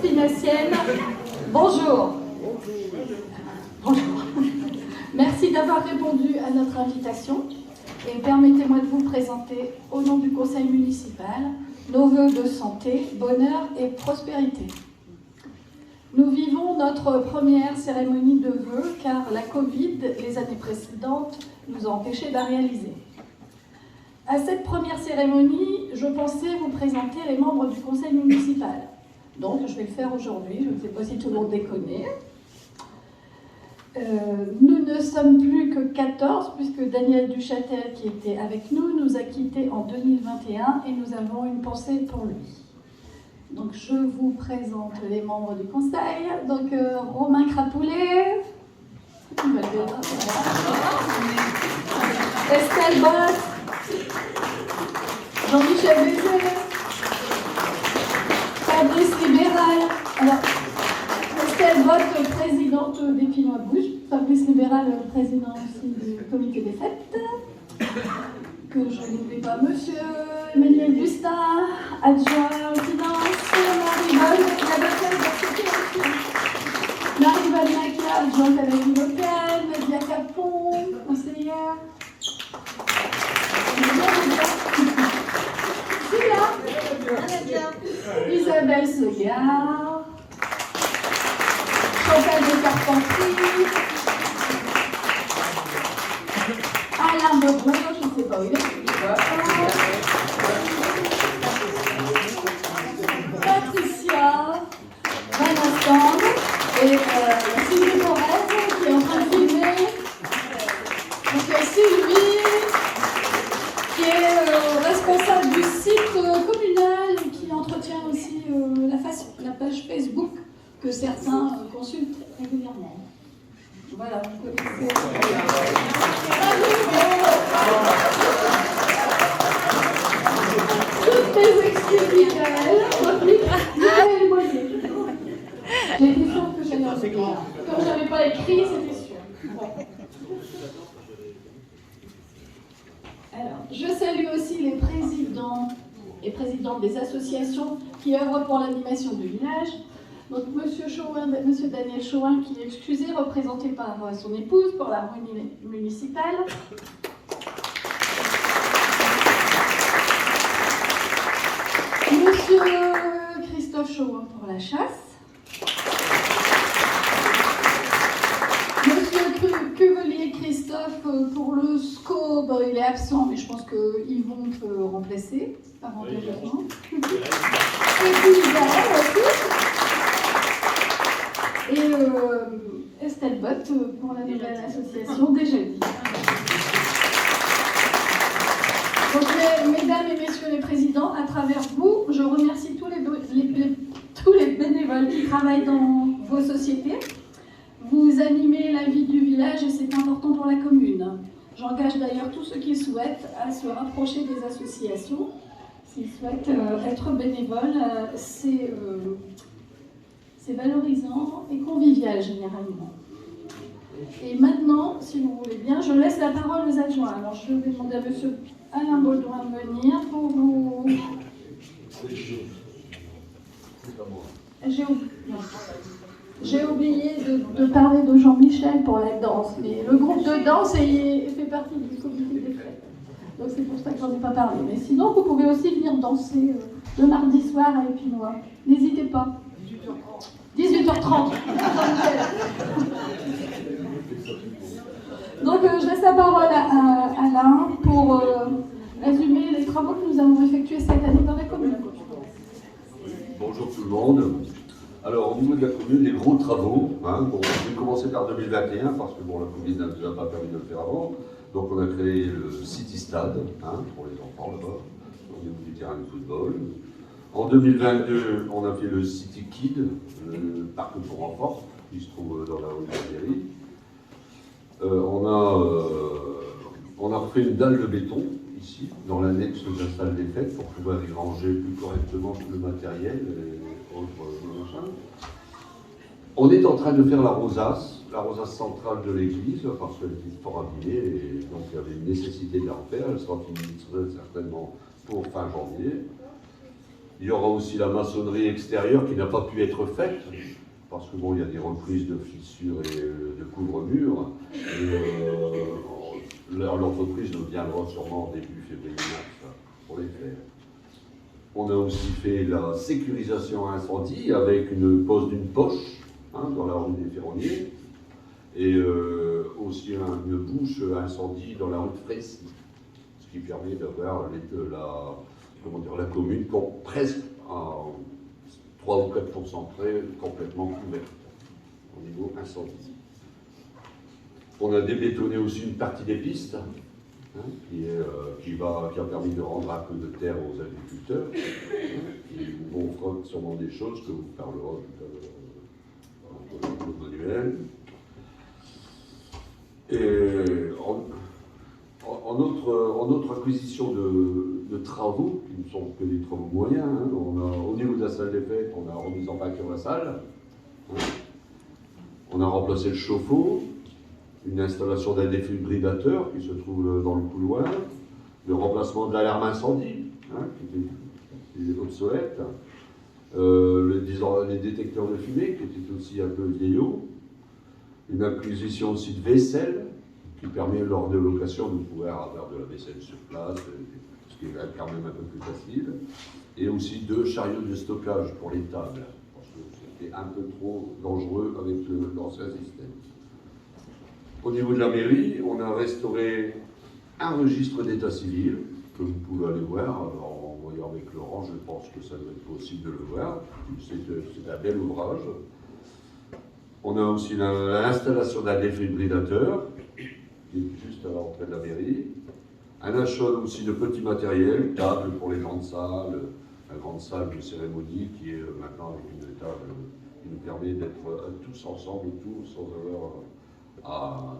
Finassienne. Bonjour. Bonjour. Merci d'avoir répondu à notre invitation et permettez-moi de vous présenter au nom du conseil municipal nos vœux de santé, bonheur et prospérité. Nous vivons notre première cérémonie de vœux car la Covid, les années précédentes, nous a empêchés de la réaliser. À cette première cérémonie, je pensais vous présenter les membres du conseil municipal. Donc, je vais le faire aujourd'hui, je ne sais pas si tout le monde les connaît. Nous ne sommes plus que 14, puisque Daniel Duchâtel, qui était avec nous, nous a quittés en 2021 et nous avons une pensée pour lui. Donc, je vous présente les membres du conseil. Donc, Romain Crapoulet, Estelle Bott, Jean-Michel Bézet, Fabrice Libéral. Alors, Estelle Bott, présidente des Pinois Bouches, Fabrice Libéral, président aussi du comité des fêtes, que je n'oublie pas, monsieur Emmanuel Bustin, adjoint aux finances, Marie-Val Maca, adjointe à la vie locale, Nadia Capon, conseillère. Isabelle Segard, Chantal de Carpentry, Alain Beaubrun, je ne sais pas où il est, Patricia, Van et Sylvie Forest qui est en train de filmer. Donc Sylvie, qui est responsable du site communal et qui entretient aussi la page Facebook que certains consultent régulièrement. Voilà, vous connaissez. Toutes mes excuses, Michael Moyer. J'ai été sûre que j'allais en écrire. Comme je n'avais pas écrit, c'était sûr. Bon. Alors, je salue aussi les présidents et présidentes des associations qui œuvrent pour l'animation du village. Donc, Monsieur Daniel Chouin, qui est excusé, représenté par son épouse pour la réunion municipale. Monsieur Christophe Chouin pour la chasse. Monsieur Cuvelier Christophe pour le SCO, il est absent, mais je pense qu'ils vont te remplacer par engagement. Et Estelle Bott pour la nouvelle association déjà dit. Donc, mesdames et messieurs les présidents, à travers vous, je remercie tous les bénévoles qui travaillent dans vos sociétés. Vous animez la vie du village et c'est important pour la commune. J'engage d'ailleurs tous ceux qui souhaitent à se rapprocher des associations. S'ils souhaitent être bénévoles, c'est valorisant et convivial généralement. Et maintenant, si vous voulez bien, je laisse la parole aux adjoints. Alors je vais demander à monsieur Alain Baudouin de venir pour vous... J'ai oublié de parler de Jean-Michel pour la danse, mais le groupe de danse fait partie du comité des fêtes. Donc c'est pour ça que j'en ai pas parlé. Mais sinon, vous pouvez aussi venir danser le mardi soir à Épinois. N'hésitez pas. 18h30. Donc je laisse la parole à Alain pour résumer les travaux que nous avons effectués cette année dans la commune. Bonjour tout le monde. Alors au niveau de la commune, les gros travaux, je vais commencer par 2021 parce que la Covid n'a déjà pas permis de le faire avant. Donc on a créé le City Stade pour les enfants là-bas, au niveau du terrain de football. En 2022, on a fait le City Kid, le parc pour enfants, qui se trouve dans la rue de Mairie. On a refait une dalle de béton ici, dans l'annexe de la salle des fêtes, pour pouvoir y ranger plus correctement tout le matériel et autres machins. On est en train de faire la rosace centrale de l'église, parce qu'elle était fort abîmée, et donc il y avait une nécessité de la refaire. Elle sera finie certainement pour fin janvier. Il y aura aussi la maçonnerie extérieure qui n'a pas pu être faite, parce que bon, il y a des reprises de fissures et de couvre-murs. L'entreprise viendra sûrement début février-mars pour les faire. On a aussi fait la sécurisation incendie avec une pose d'une poche dans la rue des Ferronniers et aussi une bouche incendie dans la rue de Frécy, ce qui permet d'avoir la commune presque à 3 ou 4% près complètement couverte au niveau incendie. On a débétonné aussi une partie des pistes qui a permis de rendre un peu de terre aux agriculteurs. On fera sûrement des choses que vous parlerez tout à l'heure dans le manuel. Et en autre acquisition de travaux, qui ne sont que des travaux moyens, au niveau de la salle des fêtes, on a remis en peinture la salle, on a remplacé le chauffe-eau, une installation d'un défibrillateur qui se trouve dans le couloir, le remplacement de l'alarme incendie, qui était obsolète, les détecteurs de fumée qui étaient aussi un peu vieillots, une acquisition aussi de vaisselle qui permet lors de location de pouvoir avoir de la vaisselle sur place, ce qui est quand même un peu plus facile, et aussi 2 chariots de stockage pour les tables, parce que c'était un peu trop dangereux avec l'ancien système. Au niveau de la mairie, on a restauré un registre d'état civil, que vous pouvez aller voir. Alors, en voyant avec Laurent, je pense que ça doit être possible de le voir. C'est un bel ouvrage. On a aussi l'installation d'un défibrillateur, qui est juste à l'entrée de la mairie. Un achat aussi de petits matériels, table pour les grandes salles, la grande salle de cérémonie qui est maintenant avec une table qui nous permet d'être tous ensemble, sans avoir à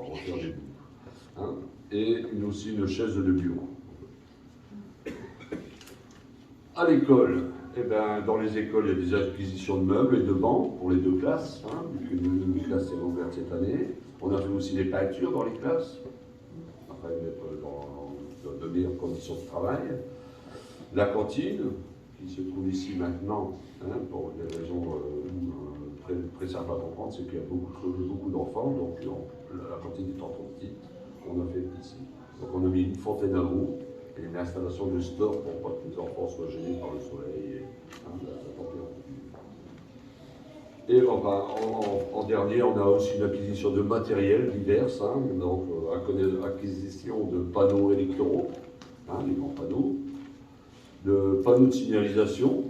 refaire des bouts. Et aussi une chaise de bureau. À l'école, dans les écoles, il y a des acquisitions de meubles et de bancs pour les 2 classes, puisque une classe est ouverte cette année. On a fait aussi des peintures dans les classes, afin d'être dans de meilleures conditions de travail. La cantine, qui se trouve ici maintenant, pour des raisons très simples à comprendre, c'est qu'il y a beaucoup d'enfants, donc la cantine est trop petite, on a fait ici. Donc on a mis une fontaine à eau et une installation de store pour pas que les enfants soient gênés par le soleil et la température. Et en dernier, on a aussi une acquisition de matériel divers, donc acquisition de panneaux électoraux, les grands panneaux, de panneaux de signalisation,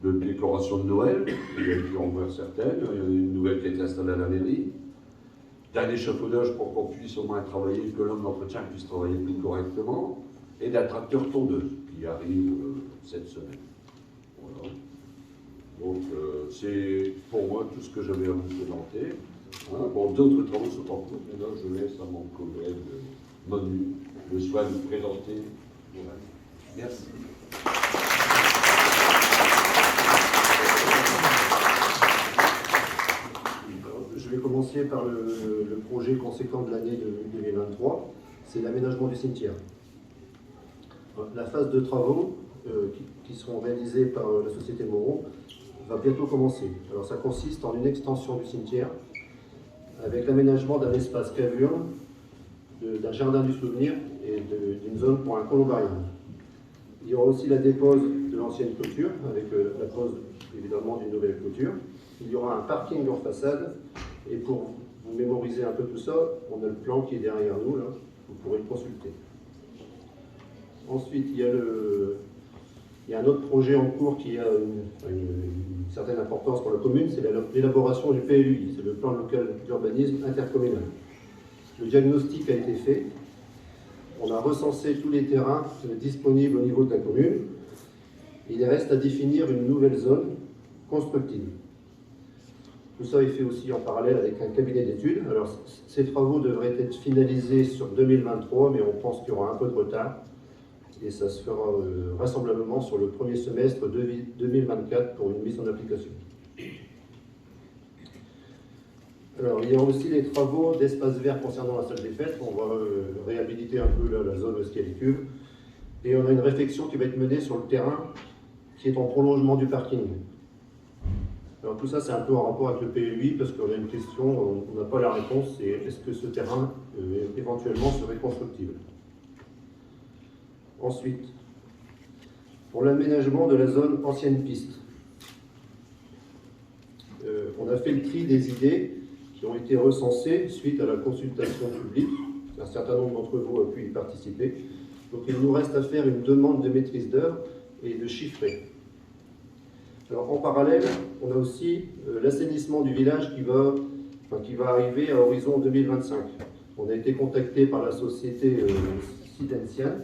de décoration de Noël, il y a pu en voir certaines, il y en a une nouvelle qui a été installée à la mairie, d'un échafaudage pour qu'on puisse au moins travailler, que l'homme d'entretien puisse travailler plus correctement, et d'un tracteur tondeuse qui arrive cette semaine. Voilà. Donc c'est pour moi tout ce que j'avais à vous présenter. Bon, d'autres travaux sont en cours, mais là je laisse à mon collègue Manu le soin de vous présenter. Voilà. Merci. Je vais commencer par le projet conséquent de l'année 2023, c'est l'aménagement du cimetière. La phase de travaux qui seront réalisés par la société Moreau va bientôt commencer. Alors ça consiste en une extension du cimetière avec l'aménagement d'un espace cavure, d'un jardin du souvenir et d'une zone pour un columbarium. Il y aura aussi la dépose de l'ancienne clôture avec la pose évidemment d'une nouvelle clôture. Il y aura un parking en façade et pour vous mémoriser un peu tout ça, on a le plan qui est derrière nous, là, vous pourrez le consulter. Ensuite, il y a un autre projet en cours qui a une certaine importance pour la commune, c'est l'élaboration du PLUI, c'est le plan local d'urbanisme intercommunal. Le diagnostic a été fait, on a recensé tous les terrains disponibles au niveau de la commune, il reste à définir une nouvelle zone constructible. Tout ça est fait aussi en parallèle avec un cabinet d'études. Alors, ces travaux devraient être finalisés sur 2023, mais on pense qu'il y aura un peu de retard. Et ça se fera vraisemblablement sur le premier semestre 2024 pour une mise en application. Alors, il y a aussi les travaux d'espace vert concernant la salle des fêtes. On va réhabiliter un peu la zone où est-ce qu'il y a les cuves. Et on a une réflexion qui va être menée sur le terrain qui est en prolongement du parking. Alors tout ça, c'est un peu en rapport avec le PLUI, parce qu'on a une question, on n'a pas la réponse, c'est est-ce que ce terrain éventuellement serait constructible. Ensuite, pour l'aménagement de la zone ancienne piste, on a fait le tri des idées qui ont été recensées suite à la consultation publique. Un certain nombre d'entre vous a pu y participer. Donc il nous reste à faire une demande de maîtrise d'œuvre et de chiffrer. Alors en parallèle, on a aussi l'assainissement du village qui va arriver à horizon 2025. On a été contacté par la société Sidensian.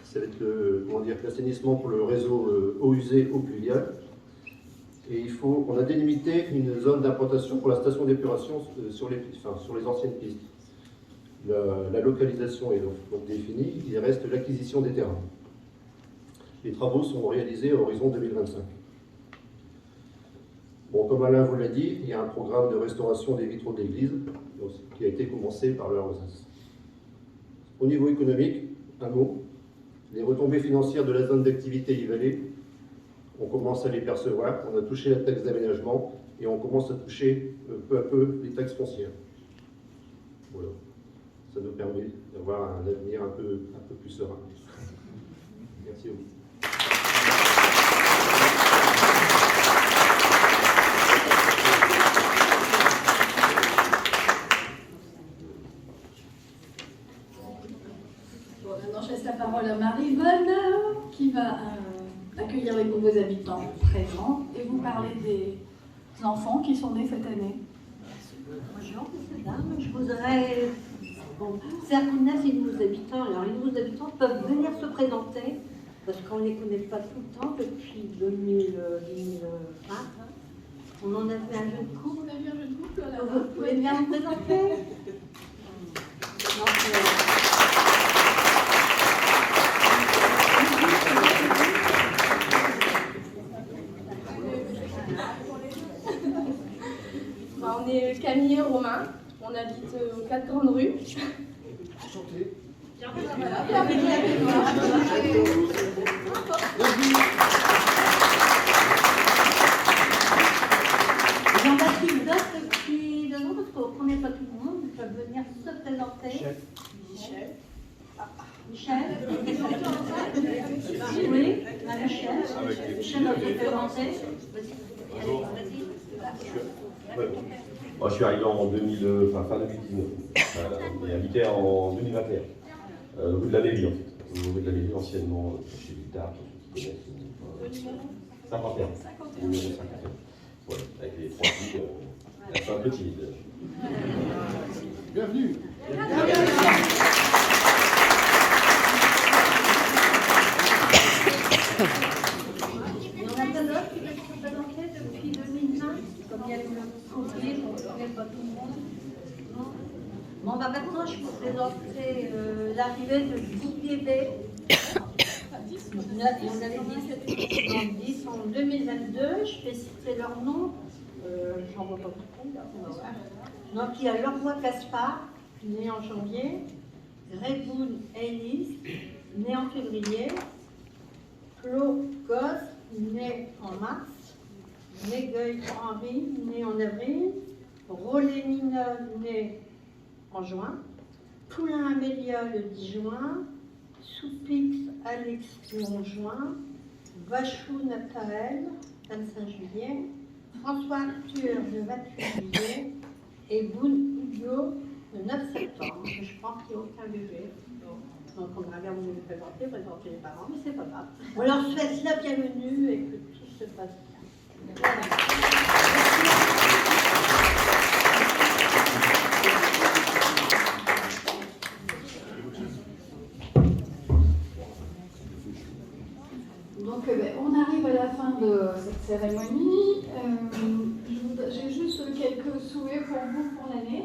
Ça va être l'assainissement pour le réseau eau usée, eau pluviale. Et on a délimité une zone d'implantation pour la station d'épuration sur les anciennes pistes. La localisation est donc définie, il reste l'acquisition des terrains. Les travaux sont réalisés à horizon 2025. Bon, comme Alain vous l'a dit, il y a un programme de restauration des vitraux de l'église qui a été commencé par le ROSAS. Au niveau économique, un mot, les retombées financières de la zone d'activité Yvelay, on commence à les percevoir, on a touché la taxe d'aménagement et on commence à toucher peu à peu les taxes foncières. Voilà. Ça nous permet d'avoir un avenir un peu plus serein. Merci à vous. Bon, maintenant, je laisse la parole à Marie-Vonne qui va accueillir les nouveaux habitants présents et vous parler des enfants qui sont nés cette année. Bonjour, mesdames. Je voudrais faire connaître les nouveaux habitants. Alors, les nouveaux habitants peuvent venir se présenter parce qu'on ne les connaît pas tout le temps depuis 2020. On en a fait un jeune couple. On a vu un jeune couple là. Vous pouvez bien vous présenter. On est Camille et Romain, on habite aux 4 grandes rues. Enchanté. Jean-Baptiste Doc depuis 2 ans, parce qu'on ne connaît pas tout le monde, ils peuvent venir se présenter. Michel. Oui, Michel. Michel va se présenter. Bonjour. Moi, je suis arrivé en fin 2019. J'ai habité en 2021. Rue de la Mairie, en fait. Rue de la Mairie, anciennement, chez Vittard, pour ceux qui connaissent. 51. 51. Voilà, avec les 3 filles, c'est un peu timide. Bienvenue. Il y en a plein d'autres qui se sont présentés depuis 2020, comme il y a eu le Covid, on ne connaît pas tout le monde. Bon, maintenant, je vous présenter l'arrivée de 10 bébés. On avait 10 en 2022, je vais citer leur nom, j'en vois pas beaucoup là. Donc il y a Leroy Gaspard, né en janvier, Reboun Ellis, né en février, Flo Goss, né en mars, Négueil Henri, né en avril, Rolé Minon, né en juin, Poulain Amélia le 10 juin, Soupix Alex le 11 juin, Vachou Nathaël, 25 juillet, François Arthur le 28 juillet et Boun Hugo le 9 septembre. Je pense qu'il n'y a aucun bébé. Donc on va bien vous les présenter les parents, mais c'est pas grave. On leur souhaite la bienvenue et que tout se passe bien. Voilà. Donc on arrive à la fin de cette cérémonie. J'ai juste quelques souhaits pour vous pour l'année.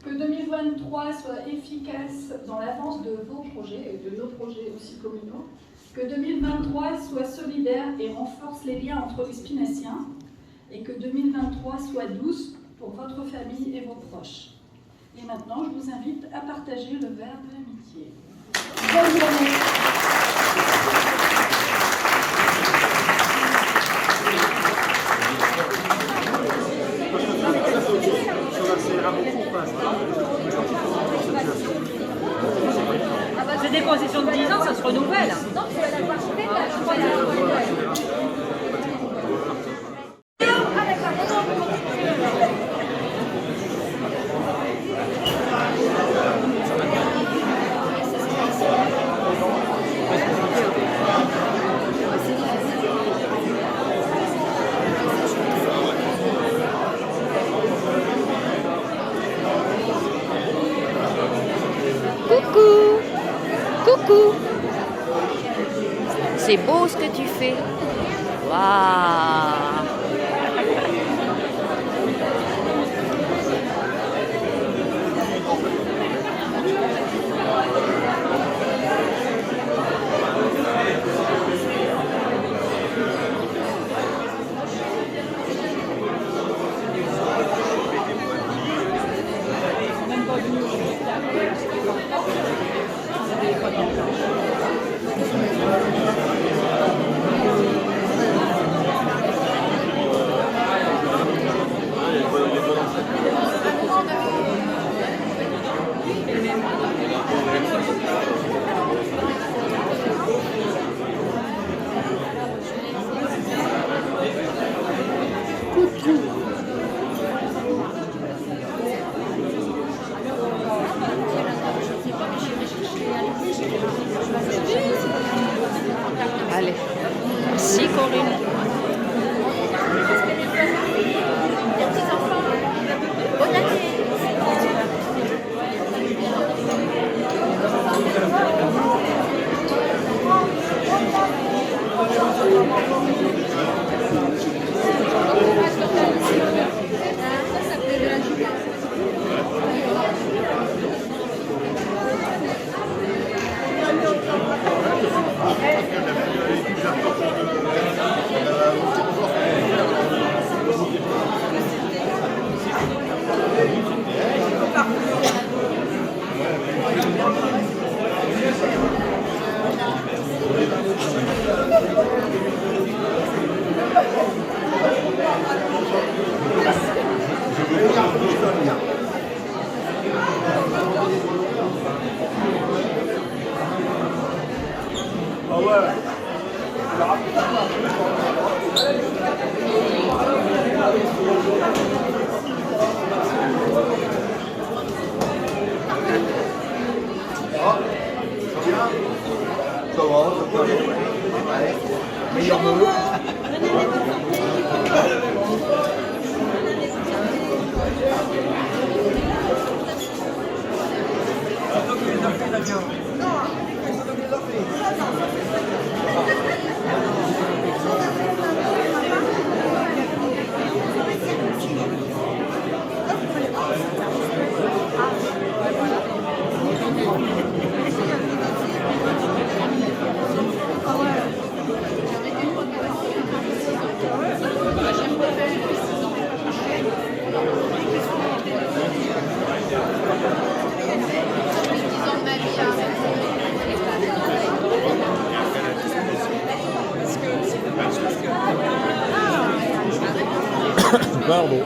Que 2023 soit efficace dans l'avance de vos projets et de nos projets aussi communaux. Que 2023 soit solidaire et renforce les liens entre les Spinaciens. Et que 2023 soit douce pour votre famille et vos proches. Et maintenant, je vous invite à partager le verre de l'amitié. Bonne journée. C'est beau ce que tu fais. Waouh! Allez, merci Corinne. Pardon.